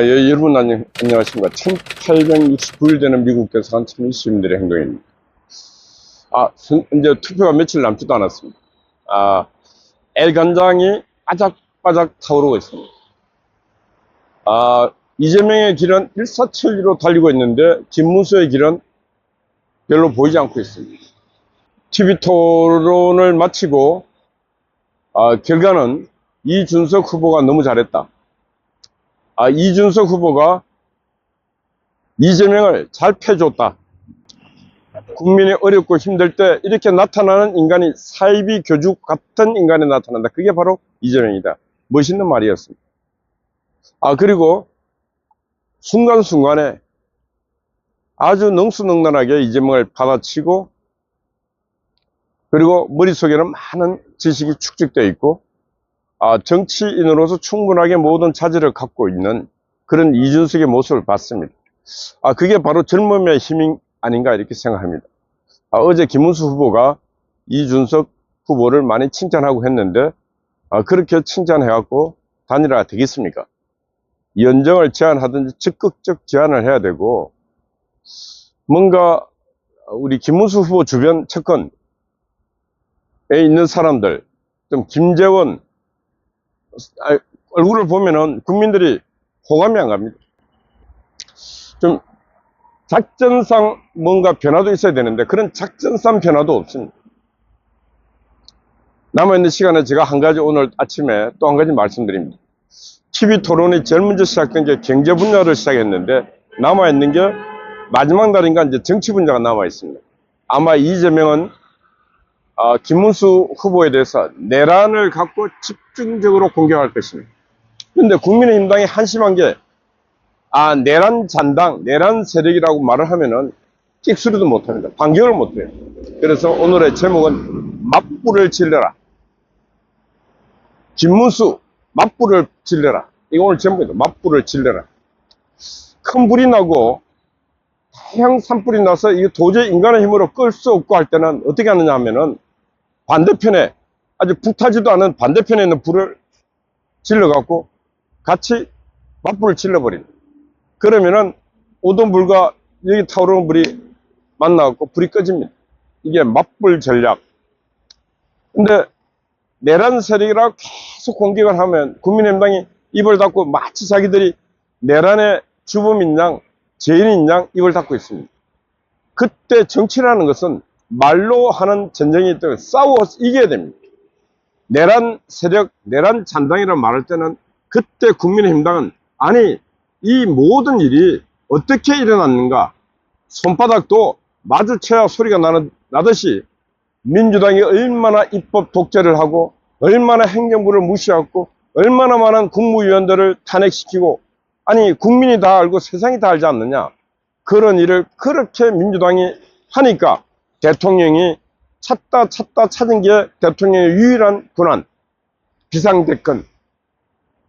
여러분 안녕하십니까. 1869일 되는 미국 대사관 참 시민들의 행동입니다. 이제 투표가 며칠 남지도 않았습니다. 엘간장이 바짝바짝 타오르고 있습니다. 이재명의 길은 일사천리로 달리고 있는데 김문수의 길은 별로 보이지 않고 있습니다. TV 토론을 마치고 결과는 이준석 후보가 너무 잘했다. 이준석 후보가 이재명을 잘 패줬다. 국민이 어렵고 힘들 때 이렇게 나타나는 인간이 사이비 교주 같은 인간이 나타난다. 그게 바로 이재명이다. 멋있는 말이었습니다. 그리고 순간순간에 아주 능수능란하게 이재명을 받아치고, 그리고 머릿속에는 많은 지식이 축적되어 있고, 정치인으로서 충분하게 모든 자질을 갖고 있는 그런 이준석의 모습을 봤습니다. 그게 바로 젊음의 힘이 아닌가 이렇게 생각합니다. 어제 김문수 후보가 이준석 후보를 많이 칭찬하고 했는데, 그렇게 칭찬해갖고 단일화가 되겠습니까? 연정을 제안하든지 적극적 제안을 해야 되고, 뭔가 우리 김문수 후보 주변 측근에 있는 사람들, 좀 김재원 얼굴을 보면은 국민들이 호감이 안 갑니다. 좀 작전상 뭔가 변화도 있어야 되는데 그런 작전상 변화도 없습니다. 남아있는 시간에 제가 한 가지, 오늘 아침에 또 한 가지 말씀드립니다. TV 토론이 제일 먼저 시작된 게 경제 분야를 시작했는데, 남아있는 게 마지막 날인가 이제 정치 분야가 남아있습니다. 아마 이재명은 김문수 후보에 대해서 내란을 갖고 집중적으로 공격할 것입니다. 그런데 국민의힘당이 한심한 게, 내란 잔당, 내란 세력이라고 말을 하면은 찍소리도 못합니다. 반격을 못해요. 그래서 오늘의 제목은 맞불을 질러라. 김문수 맞불을 질러라. 이거 오늘 제목입니다. 맞불을 질러라. 큰 불이 나고 태양 산불이 나서 이거 도저히 인간의 힘으로 끌 수 없고 할 때는 어떻게 하느냐 하면은, 반대편에, 아주 불타지도 않은 반대편에 있는 불을 질러갖고 같이 맞불을 질러버립니다. 그러면은 오던 불과 여기 타오르는 불이 만나갖고 불이 꺼집니다. 이게 맞불 전략. 근데 내란 세력이라고 계속 공격을 하면 국민의힘당이 입을 닫고 마치 자기들이 내란의 주범인 양, 죄인인 양 입을 닫고 있습니다. 그때 정치라는 것은 말로 하는 전쟁이기 때문에 싸워서 이겨야 됩니다. 내란 세력, 내란 잔당이라고 말할 때는 그때 국민의힘당은 이 모든 일이 어떻게 일어났는가, 손바닥도 마주쳐야 소리가 나듯이 민주당이 얼마나 입법 독재를 하고, 얼마나 행정부를 무시하고, 얼마나 많은 국무위원들을 탄핵시키고, 국민이 다 알고 세상이 다 알지 않느냐. 그런 일을 그렇게 민주당이 하니까 대통령이 찾다 찾은 게 대통령의 유일한 권한, 비상대권,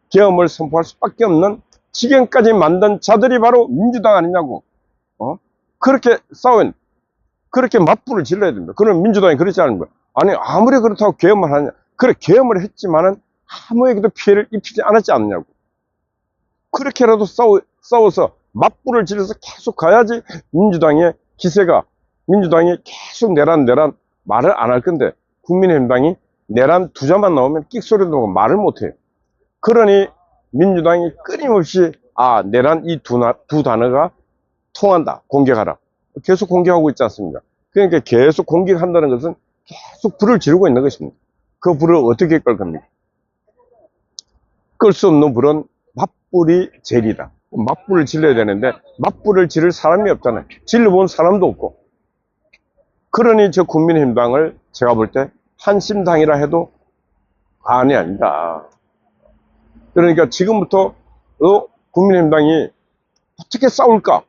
계엄을 선포할 수밖에 없는 지경까지 만든 자들이 바로 민주당 아니냐고. 그렇게 그렇게 맞불을 질러야 됩니다. 그럼 민주당이 그렇지 않은 거야. 아무리 그렇다고 계엄을 하냐. 그래, 계엄을 했지만은 아무에게도 피해를 입히지 않았지 않느냐고. 그렇게라도 싸워서 맞불을 질러서 계속 가야지 민주당의 기세가, 민주당이 계속 내란 말을 안 할 건데, 국민의힘당이 내란 두 자만 나오면 끽소리도 나고 말을 못해요. 그러니 민주당이 끊임없이 내란 이 두 단어가 통한다, 공격하라, 계속 공격하고 있지 않습니까? 그러니까 계속 공격한다는 것은 계속 불을 지르고 있는 것입니다. 그 불을 어떻게 끌 겁니까? 끌 수 없는 불은 맞불이 제일이다. 맞불을 질러야 되는데 맞불을 지를 사람이 없잖아요. 질러본 사람도 없고. 그러니 저 국민의힘당을 제가 볼 때 한심당이라 해도 과언이 아니다. 그러니까 지금부터 국민의힘당이 어떻게 싸울까?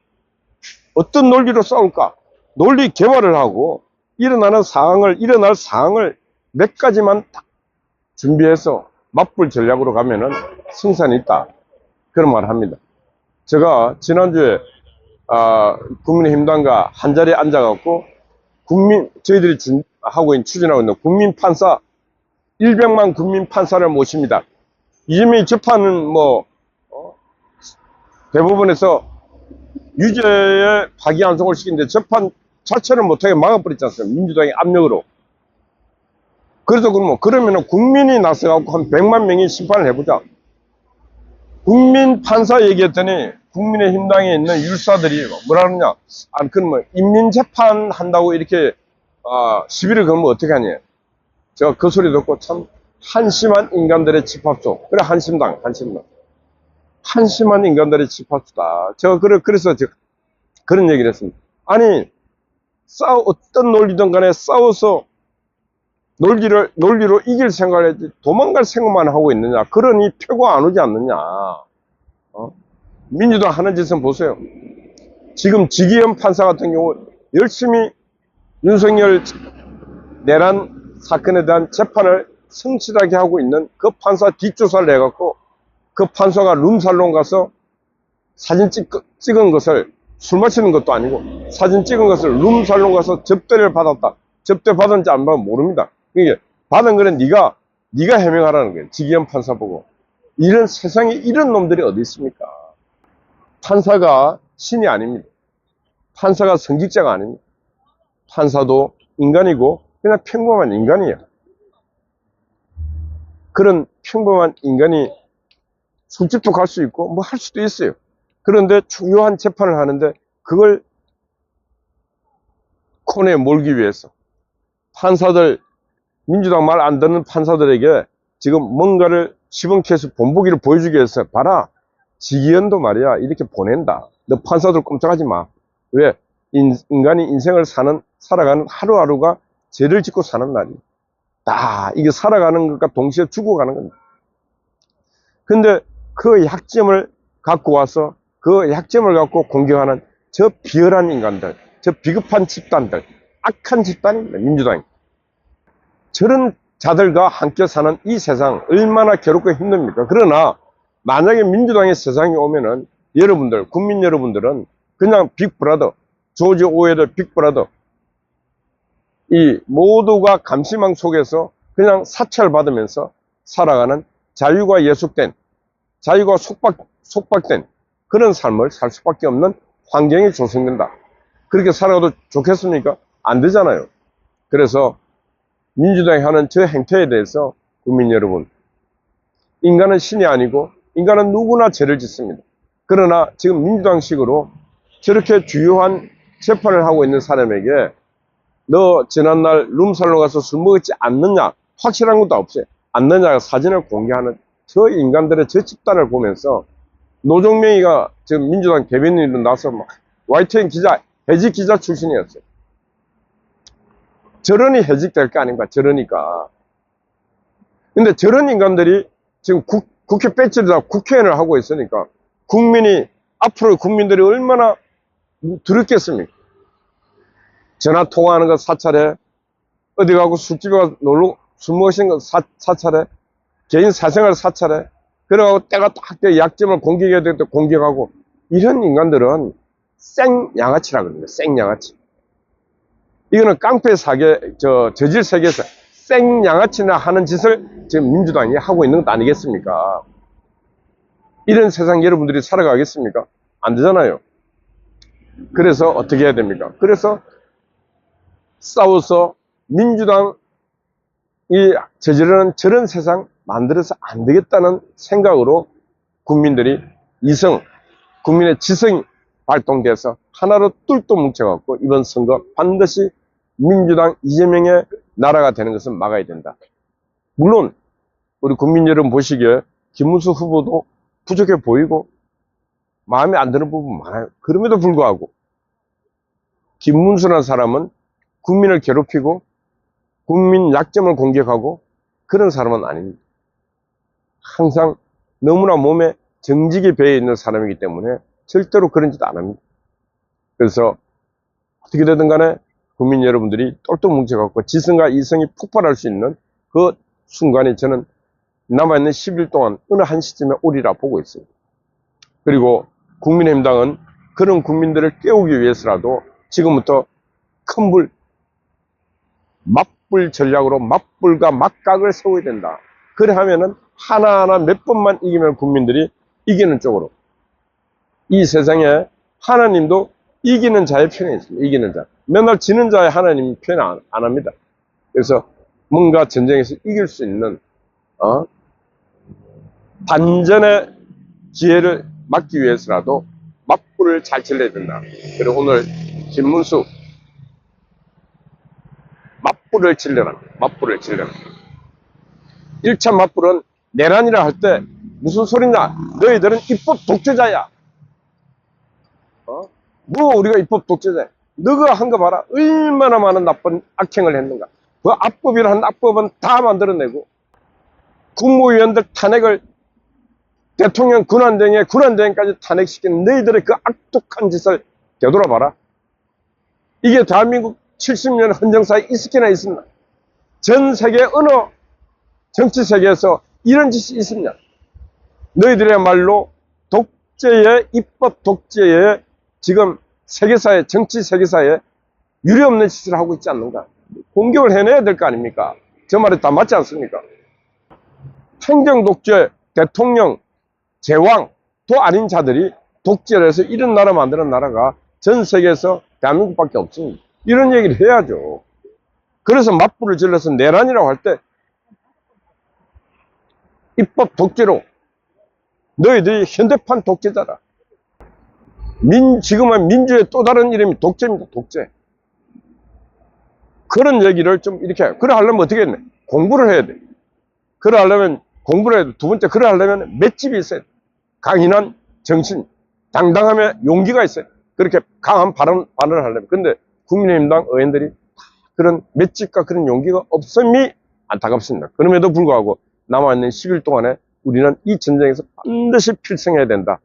어떤 논리로 싸울까? 논리 개발을 하고 일어날 사항을 몇 가지만 딱 준비해서 맞불 전략으로 가면은 승산이 있다. 그런 말을 합니다. 제가 지난주에 국민의힘당과 한 자리에 앉아갖고 저희들이 추진하고 있는 국민판사, 100만 국민판사를 모십니다. 이재명이 재판은 대법원에서 유죄에 파기환송을 시키는데 재판 자체를 못하게 막아버렸지 않습니까? 민주당의 압력으로. 그래서 그러면은 국민이 나서갖고 한 100만 명이 심판을 해보자. 국민 판사 얘기했더니 국민의힘당에 있는 율사들이 뭐라 그러냐. 아, 그럼 인민재판 한다고 이렇게, 시비를 걸면 어떻게 하냐. 제가 그 소리 듣고 참 한심한 인간들의 집합소. 그래, 한심당. 한심한 인간들의 집합소다. 제가 그래서 제가 그런 얘기를 했습니다. 아니, 어떤 논리든 간에 싸워서 논리로 이길 생각을 했지, 도망갈 생각만 하고 있느냐. 그러니 표가 안 오지 않느냐. 민주당 하는 짓은 보세요. 지금 지기현 판사 같은 경우 열심히 윤석열 내란 사건에 대한 재판을 성실하게 하고 있는 그 판사 뒷조사를 해갖고 그 판사가 룸살롱 가서 사진 찍은 것을, 술 마시는 것도 아니고 사진 찍은 것을 룸살롱 가서 접대를 받았다. 접대 받은지 안 받으면 모릅니다. 이게 받은 거는 네가 해명하라는 거예요. 지기현 판사 보고. 이런 세상에 이런 놈들이 어디 있습니까? 판사가 신이 아닙니다. 판사가 성직자가 아닙니다. 판사도 인간이고 그냥 평범한 인간이에요. 그런 평범한 인간이 술집도 갈 수 있고 뭐 할 수도 있어요. 그런데 중요한 재판을 하는데 그걸 코너에 몰기 위해서 판사들, 민주당 말 안 듣는 판사들에게 지금 뭔가를 시범케이스 본보기를 보여주기 위해서, 봐라, 지기현도 말이야 이렇게 보낸다. 너 판사들 꼼짝하지 마. 왜? 인간이 인생을 살아가는 하루하루가 죄를 짓고 사는 날이. 이게 살아가는 것과 동시에 죽어가는 겁니다. 근데 그 약점을 갖고 와서 그 약점을 갖고 공격하는 저 비열한 인간들, 저 비겁한 집단들, 악한 집단입니다. 민주당이. 저런 자들과 함께 사는 이 세상 얼마나 괴롭고 힘듭니까? 그러나 만약에 민주당의 세상에 오면은 여러분들, 국민 여러분들은 그냥 빅브라더, 조지 오웰의 빅브라더, 이 모두가 감시망 속에서 그냥 사찰받으면서 살아가는 자유가 예속된, 자유가 속박된 그런 삶을 살 수밖에 없는 환경이 조성된다. 그렇게 살아가도 좋겠습니까? 안 되잖아요. 그래서 민주당이 하는 저 행태에 대해서 국민 여러분, 인간은 신이 아니고 인간은 누구나 죄를 짓습니다. 그러나 지금 민주당식으로 저렇게 주요한 재판을 하고 있는 사람에게 너 지난날 룸살롱 가서 술 먹었지 않느냐, 확실한 것도 없어요. 않느냐 사진을 공개하는 저 인간들의 저 집단을 보면서 노정명이가 지금 민주당 대변인으로 나서 막 YTN 기자, 해직 기자 출신이었어요. 저러니 해직될 거 아닌가, 저러니까. 근데 저런 인간들이 지금 국회 배지를 다 국회의원을 하고 있으니까 앞으로 국민들이 얼마나 두렵겠습니까? 전화 통화하는 거 사찰해, 어디 가고 술집에 가서 술 먹으신 거 사찰해, 개인 사생활 사찰해, 그래가지고 때가 딱 돼 약점을 공격해야 될 때 공격하고, 이런 인간들은 생양아치라 그럽니다. 생양아치. 이거는 깡패 저질 세계에서 생양아치나 하는 짓을 지금 민주당이 하고 있는 것 아니겠습니까? 이런 세상 여러분들이 살아가겠습니까? 안 되잖아요. 그래서 어떻게 해야 됩니까? 그래서 싸워서 민주당이 저지르는 저런 세상 만들어서 안 되겠다는 생각으로 국민들이 국민의 지성이 발동돼서 하나로 뚫고 뭉쳐갖고 이번 선거 반드시 민주당 이재명의 나라가 되는 것은 막아야 된다. 물론 우리 국민 여러분 보시기에 김문수 후보도 부족해 보이고 마음에 안 드는 부분 많아요. 그럼에도 불구하고 김문수라는 사람은 국민을 괴롭히고 국민 약점을 공격하고 그런 사람은 아닙니다. 항상 너무나 몸에 정직이 배어 있는 사람이기 때문에 절대로 그런 짓 안 합니다. 그래서 어떻게 되든 간에 국민 여러분들이 똘똘 뭉쳐갖고 지성과 이성이 폭발할 수 있는 그 순간이 저는 남아있는 10일 동안 어느 한 시점에 오리라 보고 있습니다. 그리고 국민의힘당은 그런 국민들을 깨우기 위해서라도 지금부터 큰 불, 맞불 전략으로 맞불과 맞각을 세워야 된다. 그래 하면은 하나하나 몇 번만 이기면 국민들이 이기는 쪽으로, 이 세상에 하나님도 이기는 자의 편에 있습니다. 이기는 자. 맨날 지는 자의 하나님 편 안 합니다. 그래서 뭔가 전쟁에서 이길 수 있는 반전의 기회를 막기 위해서라도 맞불을 잘 질러야 된다. 그리고 오늘 김문수 맞불을 질러라. 맞불을 질러라. 1차 맞불은 내란이라 할 때 무슨 소리냐? 너희들은 입법 독재자야. 뭐 우리가 입법 독재자야? 너가 한 거 봐라. 얼마나 많은 나쁜 악행을 했는가. 그 악법이라는 악법은 다 만들어내고 국무위원들 탄핵을 대통령 군안대행까지 탄핵시키는 너희들의 그 악독한 짓을 되돌아봐라. 이게 대한민국 70년 헌정사에 있었기나 있었나? 전 세계 어느 정치 세계에서 이런 짓이 있었냐? 너희들의 말로 독재의 입법 독재의 지금 세계사에 정치 세계사에 유례없는 짓을 하고 있지 않는가? 공격을 해내야 될 거 아닙니까? 저 말이 다 맞지 않습니까? 행정 독재, 대통령, 제왕도 아닌 자들이 독재를 해서 이런 나라 만드는 나라가 전 세계에서 대한민국밖에 없습니다. 이런 얘기를 해야죠. 그래서 맞불을 질러서 내란이라고 할 때 입법 독재로 너희들이 현대판 독재자라. 지금은 민주의 또 다른 이름이 독재입니다. 독재. 그런 얘기를 좀 이렇게 그래 하려면 어떻게 했네? 공부를 해야 돼. 그래 하려면 공부를 해야 돼. 두 번째 그래 하려면 맷집이 있어야 돼. 강인한 정신, 당당함의 용기가 있어요. 그렇게 강한 발언을 하려면. 근데 국민의힘당 의원들이 그런 맷집과 그런 용기가 없음이 안타깝습니다. 그럼에도 불구하고 남아있는 10일 동안에 우리는 이 전쟁에서 반드시 필승해야 된다.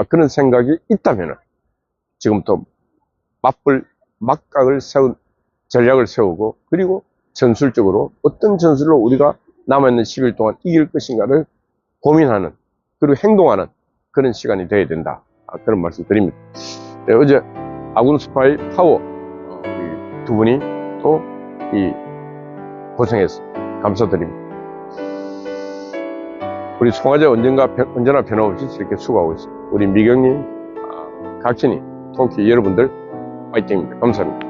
그런 생각이 있다면 지금부터 막각을 세운 전략을 세우고 그리고 전술적으로 어떤 전술로 우리가 남아있는 10일 동안 이길 것인가를 고민하는 그리고 행동하는 그런 시간이 되어야 된다. 그런 말씀 드립니다. 네, 어제 아군 스파이 파워 두 분이 또 고생했어. 감사드립니다. 우리 송화제 언제나 변함없이 이렇게 수고하고 있습니다. 우리 미경님, 각신이, 통키 여러분들 파이팅입니다. 감사합니다.